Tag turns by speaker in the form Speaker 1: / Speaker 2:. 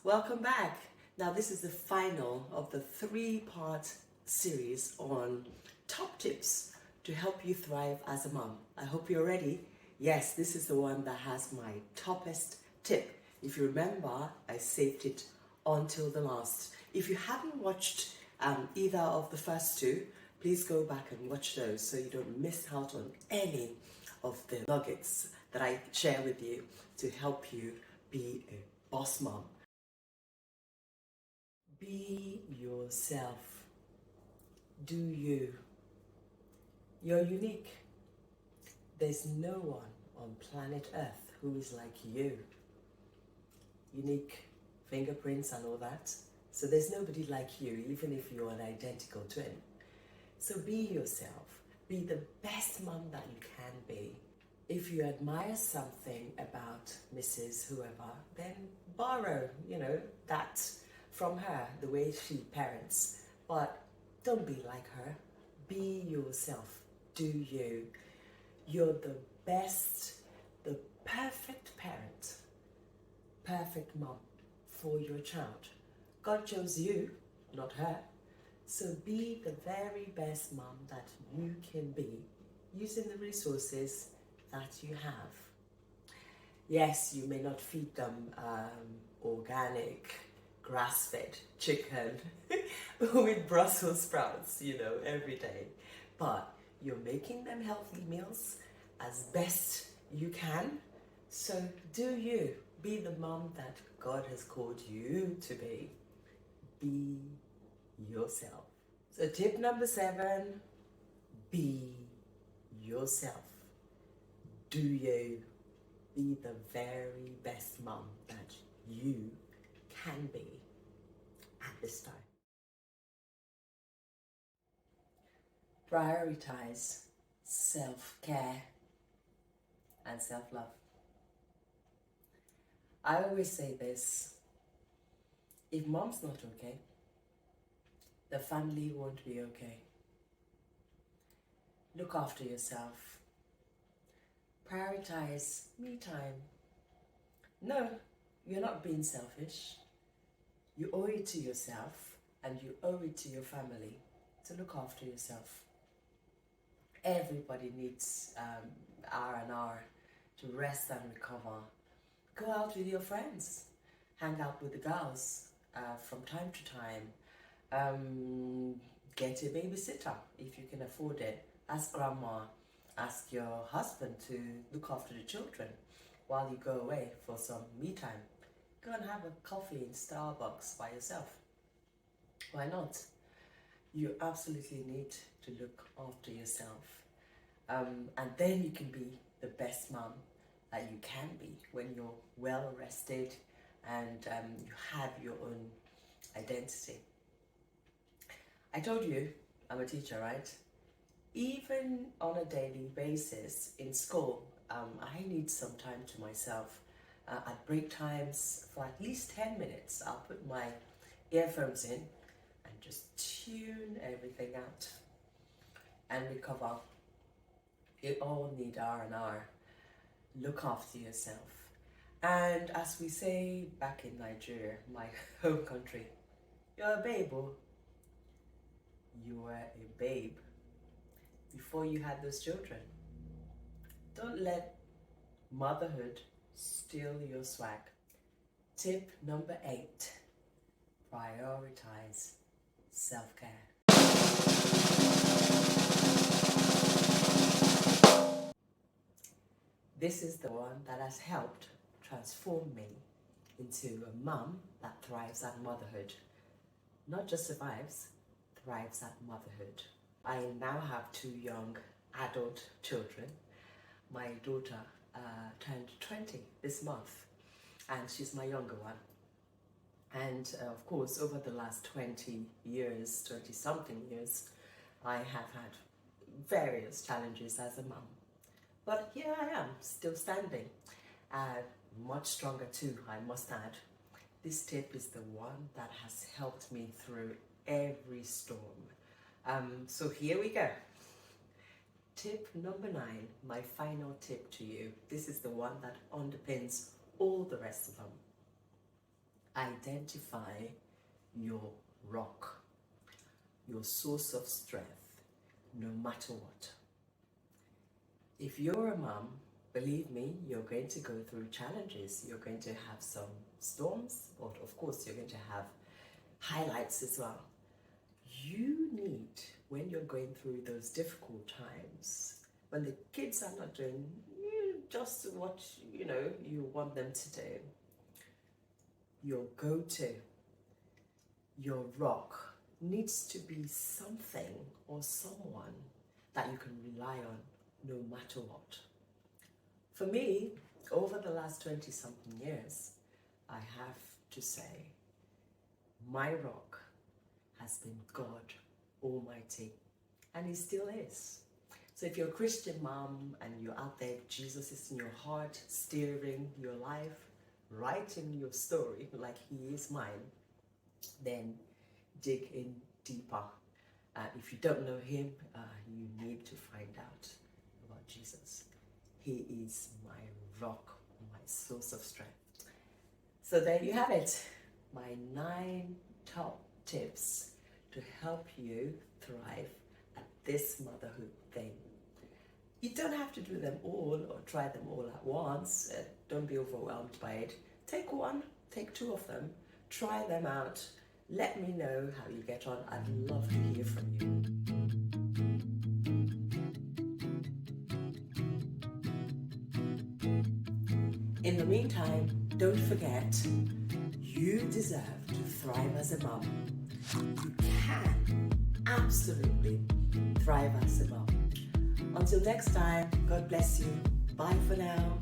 Speaker 1: welcome back. Now this is the final of the 3-part series on top tips to help you thrive as a mom. I hope you're ready. Yes, this is the one that has my toppest tip. If you remember, I saved it until the last. If you haven't watched either of the first two, please go back and watch those so you don't miss out on any of the nuggets that I share with you to help you be a boss mom. Be yourself. Do you. You're unique. There's no one on planet Earth who is like you. Unique fingerprints and all that. So there's nobody like you, even if you're an identical twin. So be yourself. Be the best mom that you can be. If you admire something about Mrs. Whoever, then borrow, that from her, the way she parents. But don't be like her. Be yourself. Do you. You're the best, the perfect parent, perfect mom for your child. God chose you, not her. So be the very best mom that you can be using the resources that you have. Yes, you may not feed them organic, grass-fed chicken with Brussels sprouts, every day. But you're making them healthy meals as best you can. So do you. Be the mom that God has called you to be. Be yourself. So tip number 7, be yourself. Do you. Be the very best mom that you can be at this time. Prioritize self-care and self-love. I always say this: if mom's not okay, the family won't be okay. Look after yourself. Prioritize me time. No, you're not being selfish. You owe it to yourself and you owe it to your family to look after yourself. Everybody needs R&R to rest and recover. Go out with your friends. Hang out with the girls from time to time. Get a babysitter if you can afford it. Ask grandma, ask your husband to look after the children while you go away for some me time. Go and have a coffee in Starbucks by yourself. Why not? You absolutely need to look after yourself. And then you can be the best mom that you can be when you're well rested and you have your own identity. I told you I'm a teacher, right? Even on a daily basis in school, I need some time to myself. At break times, for at least 10 minutes, I'll put my earphones in and just tune everything out and recover. You all need R&R. Look after yourself. And as we say back in Nigeria, my home country, you're a babe. You were a babe before you had those children. Don't let motherhood steal your swag. Tip number 8, prioritize self-care. This is the one that has helped transform me into a mom that thrives at motherhood. Not just survives, thrives at motherhood. I now have 2 young adult children. My daughter turned 20 this month, and she's my younger one. And of course, over the last 20 something years, I have had various challenges as a mom. But here I am, still standing. Much stronger too, I must add. This tip is the one that has helped me through every storm. So here we go. Tip number 9, my final tip to you. This is the one that underpins all the rest of them. Identify your rock, your source of strength, no matter what. If you're a mom, believe me, you're going to go through challenges. You're going to have some storms, but of course, you're going to have highlights as well. You need, when you're going through those difficult times, when the kids are not doing just what you want them to do, your go-to, your rock needs to be something or someone that you can rely on no matter what. For me, over the last 20-something years, I have to say, my rock has been God Almighty, and He still is. So if you're a Christian mom and you're out there, Jesus is in your heart, steering your life, writing your story like He is mine, then dig in deeper. If you don't know Him, you need to find out about Jesus. He is my rock, my source of strength. So there you have it, my 9 top tips to help you thrive at this motherhood thing. You don't have to do them all or try them all at once. Don't be overwhelmed by it. Take 1, take 2 of them, try them out. Let me know how you get on. I'd love to hear from you. In the meantime, don't forget, you deserve to thrive as a mom. You can absolutely thrive as a mom. Until next time, God bless you. Bye for now.